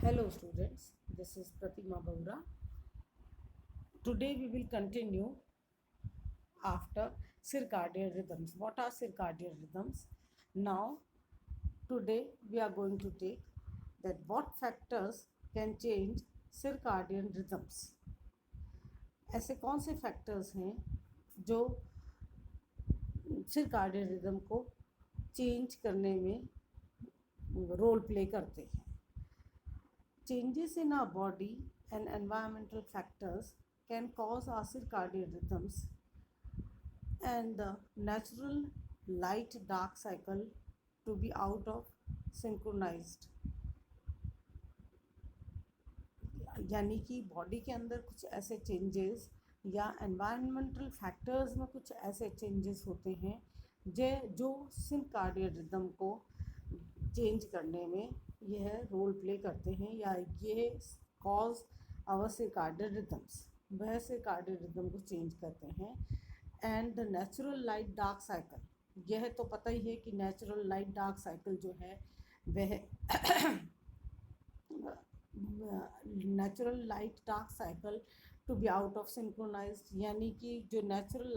Hello students, this is Pratima Baura. Today we will continue after circadian rhythms. What are circadian rhythms? Now today we are going to take that what factors can change circadian rhythms. ऐसे कौन से factors हैं जो circadian rhythm को change करने में role play करते हैं? Changes in our body and environmental factors can cause our circadian rhythms and the natural light dark cycle to be out of synchronized. यानी कि बॉडी के अंदर कुछ ऐसे चेंजेस या एनवायरमेंटल फैक्टर्स में कुछ ऐसे चेंजेस होते हैं जो सिरकाडियन रिदम को चेंज करने में यह रोल प्ले करते हैं या ये कॉज आवर सिरकाडियन रिदम्स, वह सिरकाडियन रिदम को चेंज करते हैं. And the natural light dark cycle, यह तो पता ही है कि नेचुरल लाइट डार्क साइकिल जो है वह natural light dark cycle to be out of synchronized, यानी कि जो नेचुरल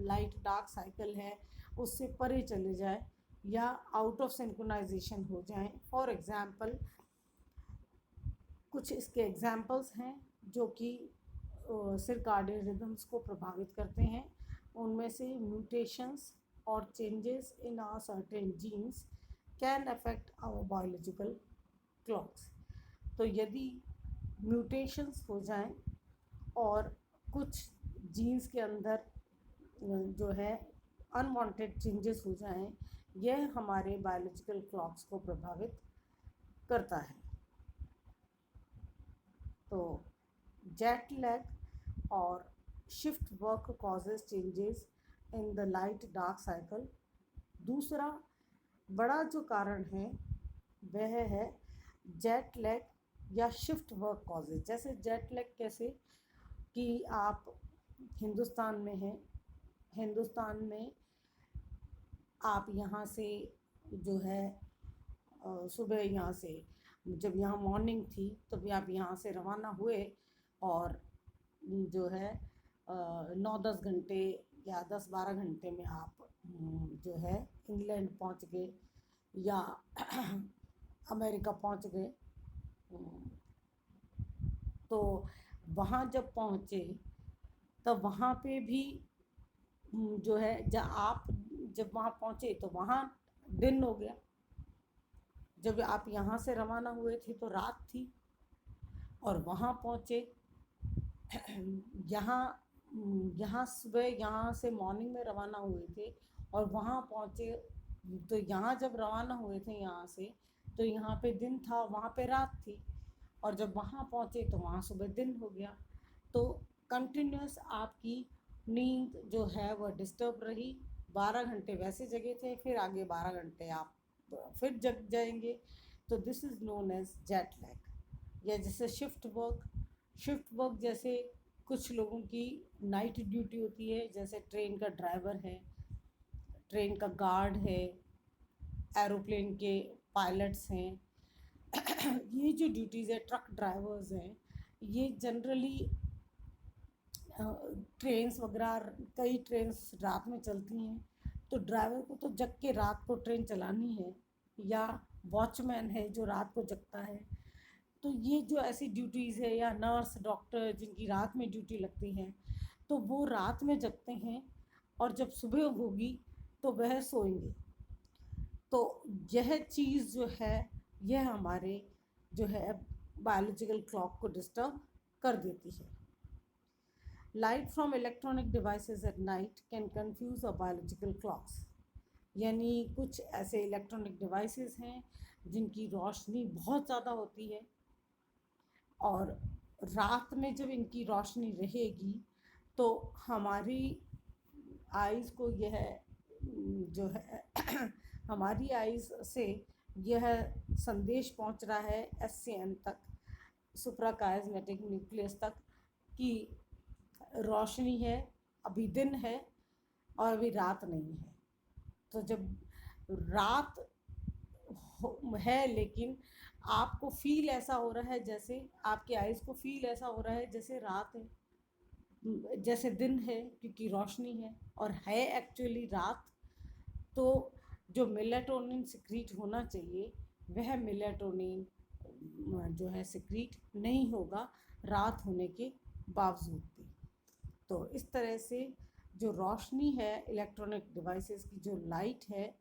लाइट डार्क साइकिल है उससे परे चले जाए या आउट ऑफ सिंक्रोनाइजेशन हो जाए. फॉर एग्ज़ाम्पल कुछ इसके एग्जाम्पल्स हैं जो कि सिरकाडियन रिदम्स को प्रभावित करते हैं. उनमें से म्यूटेशंस और changes in our certain genes can affect our biological clocks. तो यदि म्यूटेशंस हो जाएं और कुछ जीन्स के अंदर जो है अनवांटेड चेंजेस हो जाएं, यह हमारे बायोलॉजिकल क्लॉक्स को प्रभावित करता है. तो जेट लैग और shift work causes changes in the light dark cycle. दूसरा बड़ा जो कारण है वह है जेट लैग या शिफ्ट वर्क कॉजेज. जैसे जेट लैग कैसे कि आप हिंदुस्तान में हैं, हिंदुस्तान में आप यहाँ से जो है सुबह यहाँ से जब यहाँ मॉर्निंग थी तब भी आप यहाँ से रवाना हुए और जो है 9-10 घंटे या 10-12 घंटे में आप जो है इंग्लैंड पहुँच गए या अमेरिका पहुँच गए. तो वहाँ जब पहुँचे तब वहाँ पे भी जो है जब वहाँ पहुँचे तो वहाँ दिन हो गया. जब आप यहाँ से रवाना हुए थे तो रात थी और वहाँ पहुँचे यहाँ सुबह, यहाँ से मॉर्निंग में रवाना हुए थे और वहाँ पहुँचे तो यहाँ जब रवाना हुए थे यहाँ से तो यहाँ पे दिन था, वहाँ पे रात थी और जब वहाँ पहुँचे तो वहाँ सुबह दिन हो गया. तो कंटिन्यूस आपकी नींद जो है वह डिस्टर्ब रही. 12 घंटे वैसे जगे थे, फिर आगे 12 घंटे आप फिर जग जाएंगे. तो this is known as jet lag. या जैसे शिफ्ट वर्क जैसे कुछ लोगों की नाइट ड्यूटी होती है, जैसे ट्रेन का ड्राइवर है, ट्रेन का गार्ड है, एरोप्लेन के पायलट्स हैं. ये जो ड्यूटीज़ है, ट्रक ड्राइवर्स हैं, ये जनरली ट्रेन्स वगैरह, कई ट्रेन्स रात में चलती हैं तो ड्राइवर को तो जग के रात को ट्रेन चलानी है, या वॉचमैन है जो रात को जगता है. तो ये जो ऐसी ड्यूटीज़ है, या नर्स डॉक्टर जिनकी रात में ड्यूटी लगती है तो वो रात में जगते हैं और जब सुबह होगी तो वह सोएंगे. तो यह चीज़ जो है यह हमारे जो है बायोलॉजिकल क्लॉक को डिस्टर्ब कर देती है. Light from electronic devices at night can confuse a biological clocks. यानी कुछ ऐसे इलेक्ट्रॉनिक डिवाइसेस हैं जिनकी रोशनी बहुत ज़्यादा होती है और रात में जब इनकी रोशनी रहेगी तो हमारी आइज़ को यह जो है हमारी आइज़ से यह संदेश पहुंच रहा है SCN तक, सुप्राकाइस्मेटिक न्यूक्लियस तक, कि रोशनी है, अभी दिन है और अभी रात नहीं है. तो जब रात है लेकिन आपको फील ऐसा हो रहा है, जैसे आपके आइज़ को फील ऐसा हो रहा है जैसे रात है, जैसे दिन है, क्योंकि रोशनी है और है एक्चुअली रात। तो जो मेलाटोनिन सिक्रीट होना चाहिए वह मेलाटोनिन जो है सिक्रीट नहीं होगा रात होने के बावजूद भी। तो इस तरह से जो रोशनी है, इलेक्ट्रॉनिक डिवाइसेस की जो लाइट है,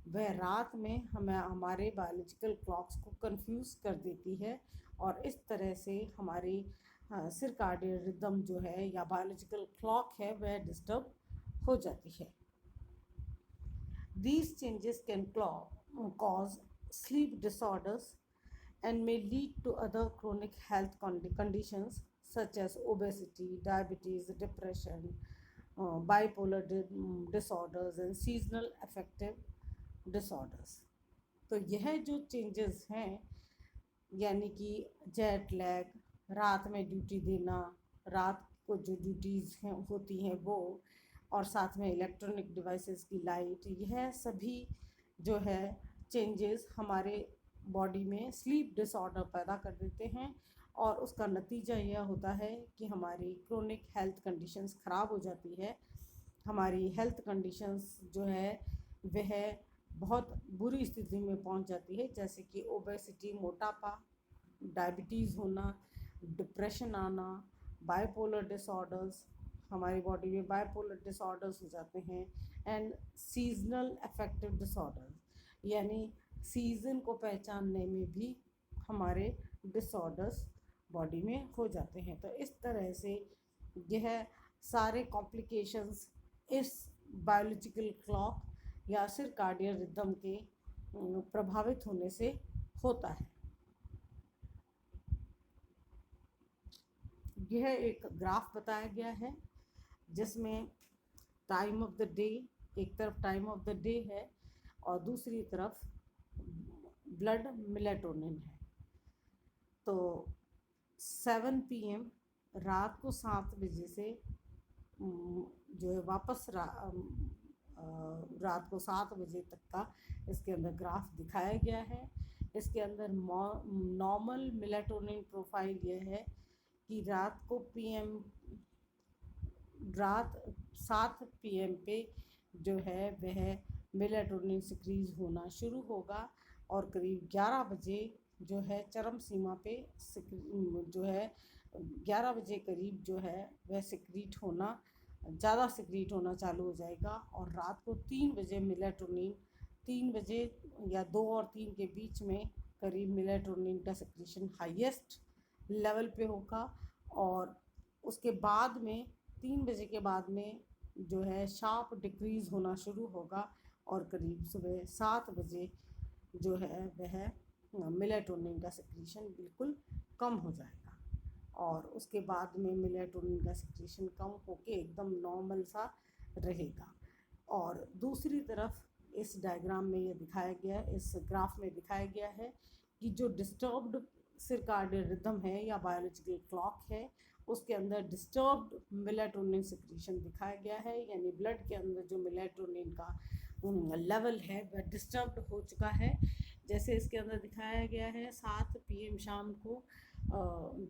वह रात में हमें हमारे बायोलॉजिकल क्लॉक्स को कंफ्यूज कर देती है और इस तरह से हमारी सर्काडियन रिदम जो है या बायोलॉजिकल क्लॉक है वह डिस्टर्ब हो जाती है। These changes can cause sleep disorders and may lead to other chronic health conditions such as obesity, diabetes, depression, bipolar disorders and seasonal affective disorders। तो यह जो चेंजेस हैं, यानी कि जेट लैग, रात में ड्यूटी देना, रात को जो ड्यूटीज़ हैं होती हैं वो, और साथ में इलेक्ट्रॉनिक डिवाइसेस की लाइट, यह सभी जो है चेंजेस हमारे बॉडी में स्लीप डिसऑर्डर पैदा कर देते हैं और उसका नतीजा यह होता है कि हमारी क्रोनिक हेल्थ कंडीशंस ख़राब हो जाती है। हमारी हेल्थ कंडीशंस जो है वह बहुत बुरी स्थिति में पहुंच जाती है, जैसे कि ओबेसिटी, मोटापा, डायबिटीज़ होना, डिप्रेशन आना, बाइपोलर डिसऑर्डर्स, हमारी बॉडी में बाइपोलर डिसऑर्डर्स हो जाते हैं, एंड सीजनल अफेक्टिव डिसऑर्डर्स, यानी सीज़न को पहचानने में भी हमारे डिसऑर्डर्स बॉडी में हो जाते हैं। तो इस तरह से यह सारे कॉम्प्लिकेशंस इस बायोलॉजिकल क्लॉक या सर्काडियन रिदम के प्रभावित होने से होता है। यह एक ग्राफ बताया गया है जिसमें टाइम ऑफ द डे, एक तरफ टाइम ऑफ द डे है और दूसरी तरफ ब्लड मेलाटोनिन है। तो 7 PM रात को 7 बजे से जो है वापस रात को 7 बजे तक का इसके अंदर ग्राफ दिखाया गया है। इसके अंदर नॉर्मल मेलाटोनिन प्रोफाइल यह है कि रात 7 PM पे जो है वह मेलाटोनिन सिक्रीज होना शुरू होगा और करीब 11 बजे जो है चरम सीमा पे जो है 11 बजे करीब जो है वह ज़्यादा सिक्रीट होना चालू हो जाएगा और रात को 3 बजे मेलाटोनिन, 3 बजे या 2 और 3 के बीच में करीब मेलाटोनिन का सिक्रीशन हाईएस्ट लेवल पे होगा और उसके बाद में 3 बजे के बाद में जो है शार्प डिक्रीज़ होना शुरू होगा और करीब सुबह 7 बजे जो है वह मेलाटोनिन का सिक्रीशन बिल्कुल कम हो जाएगा और उसके बाद में मेलाटोनिन का सिक्रीशन कम होके एकदम नॉर्मल सा रहेगा। और दूसरी तरफ इस डायग्राम में ये दिखाया गया, इस ग्राफ में दिखाया गया है कि जो डिस्टर्ब्ड सर्काडियन रिदम है या बायोलॉजिकल क्लॉक है उसके अंदर डिस्टर्ब्ड मेलाटोनिन सिक्रीशन दिखाया गया है, यानी ब्लड के अंदर जो मेलाटोनिन का लेवल है वह डिस्टर्ब्ड हो चुका है। जैसे इसके अंदर दिखाया गया है 7 PM शाम को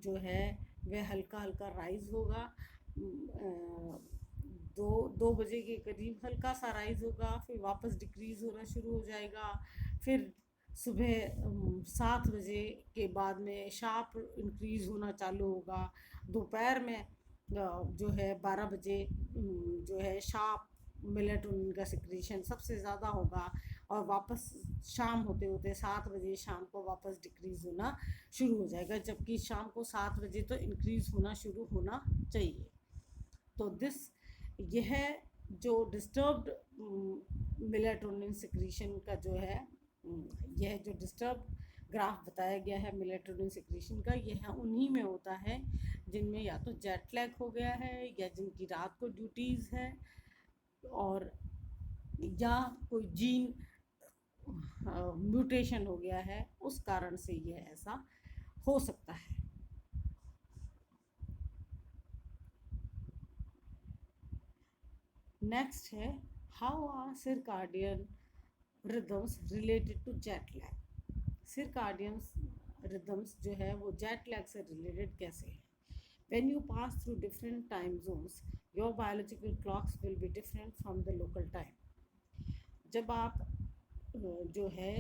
जो है वह हल्का हल्का राइज़ होगा, 2 बजे के करीब हल्का सा राइज़ होगा, फिर वापस डिक्रीज़ होना शुरू हो जाएगा, फिर सुबह 7 बजे के बाद में शार्प इंक्रीज़ होना चालू होगा, दोपहर में जो है 12 बजे जो है शार्प मेलाटोनिन का सिक्रीशन सबसे ज़्यादा होगा और वापस शाम होते होते 7 बजे शाम को वापस डिक्रीज़ होना शुरू हो जाएगा, जबकि शाम को 7 बजे तो इंक्रीज़ होना शुरू होना चाहिए। तो यह जो डिस्टर्ब्ड मेलाटोनिन सिक्रीशन का जो है यह जो डिस्टर्ब ग्राफ बताया गया है मेलाटोनिन सिक्रीशन का, यह उन्हीं में होता है जिनमें या तो जेट लैग हो गया है या जिनकी रात को ड्यूटीज़ है और या कोई जीन म्यूटेशन हो गया है, उस कारण से यह ऐसा हो सकता है। नेक्स्ट है how are circadian rhythms related to jet lag. Circadian rhythms जो है वो जेट लैग से रिलेटेड कैसे है। When you pass through different time zones, your biological clocks will be different from the local time. जब आप जो है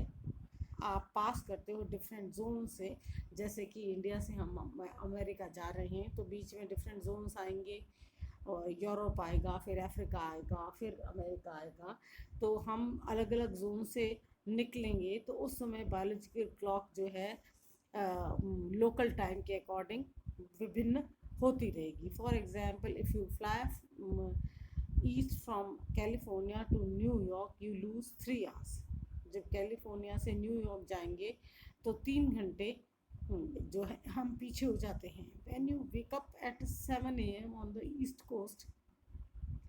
आप पास करते हो डिफरेंट जोन से, जैसे कि इंडिया से हम अमेरिका जा रहे हैं तो बीच में डिफरेंट जोन्स आएंगे, और यूरोप आएगा, फिर अफ्रीका आएगा, फिर अमेरिका आएगा, तो हम अलग अलग जोन से निकलेंगे तो उस समय बायोलॉजिकल क्लॉक जो है लोकल टाइम के अकॉर्डिंग विभिन्न होती रहेगी। For example, if you fly east from California to New York you lose 3 hours. जब कैलिफोर्निया से न्यूयॉर्क जाएंगे तो 3 घंटे जो है हम पीछे हो जाते हैं। When you wake up at 7 AM on the east coast,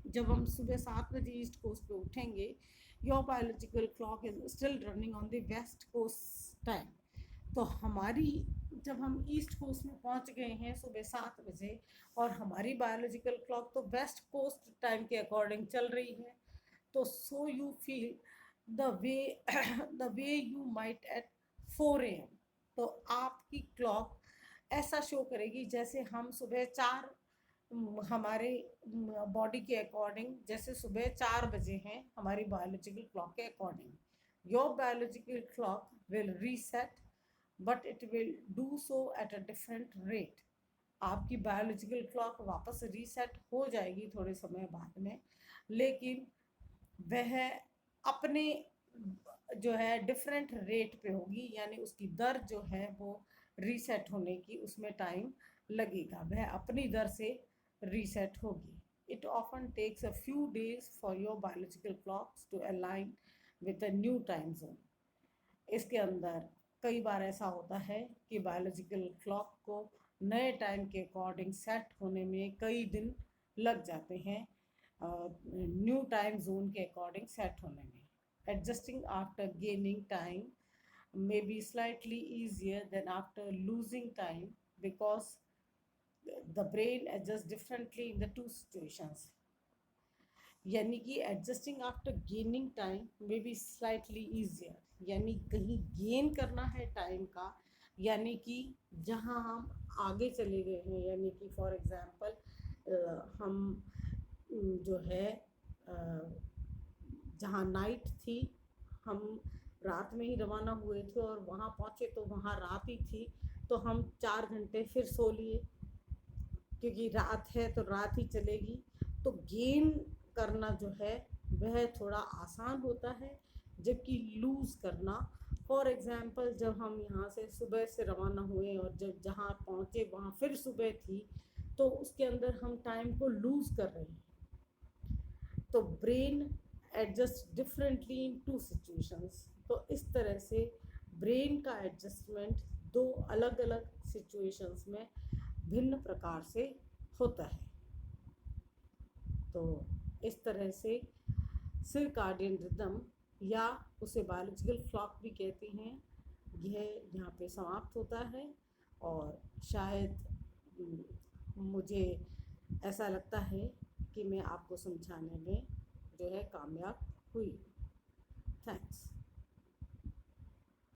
जब हम सुबह 7 बजे ईस्ट कोस्ट पे उठेंगे, your biological clock is still running on the west coast time. तो हमारी जब हम ईस्ट कोस्ट में पहुंच गए हैं सुबह 7 बजे, और हमारी बायोलॉजिकल क्लॉक तो वेस्ट कोस्ट टाइम के अकॉर्डिंग चल रही है, तो so you feel the way you might at 4 AM। तो आपकी क्लॉक ऐसा शो करेगी जैसे हम सुबह 4, हमारे बॉडी के अकॉर्डिंग जैसे सुबह 4 बजे हैं हमारी बायोलॉजिकल क्लॉक के according. Your biological clock will reset but it will do so at a different rate. आपकी बायोलॉजिकल क्लॉक वापस रीसेट हो जाएगी थोड़े समय बाद में, लेकिन वह अपने जो है डिफरेंट रेट पे होगी, यानी उसकी दर जो है वो रीसेट होने की उसमें टाइम लगेगा, वह अपनी दर से रीसेट होगी। It often takes a few days for your biological clocks to align with a new time zone. इसके अंदर कई बार ऐसा होता है कि बायोलॉजिकल क्लॉक को नए टाइम के अकॉर्डिंग सेट होने में कई दिन लग जाते हैं, न्यू टाइम जोन के अकॉर्डिंग सेट होने में। Adjusting after gaining time may be slightly easier than after losing time because the brain adjusts differently in the two situations. यानी कि adjusting after gaining time may be slightly easier, यानी कहीं gain करना है time का, यानी कि जहाँ हम आगे चले गए हैं, यानी कि फॉर एग्जांपल हम जो है जहाँ नाइट थी हम रात में ही रवाना हुए थे और वहाँ पहुँचे तो वहाँ रात ही थी, तो हम 4 घंटे फिर सो लिए क्योंकि रात है तो रात ही चलेगी। तो गेन करना जो है वह थोड़ा आसान होता है, जबकि लूज़ करना, फॉर एग्ज़ाम्पल जब हम यहाँ से सुबह से रवाना हुए और जब जहाँ पहुँचे वहाँ फिर सुबह थी, तो उसके अंदर हम टाइम को लूज़ कर रहे हैं। तो brain adjust differently in 2 situations. तो इस तरह से ब्रेन का एडजस्टमेंट 2 अलग अलग सिचुएशंस में भिन्न प्रकार से होता है। तो इस तरह से सर्काडियन रिदम, या उसे बायोलॉजिकल क्लॉक भी कहते हैं, यह यहाँ पे समाप्त होता है। और शायद मुझे ऐसा लगता है कि मैं आपको समझाने में जो है कामयाब हुई। थैंक्स।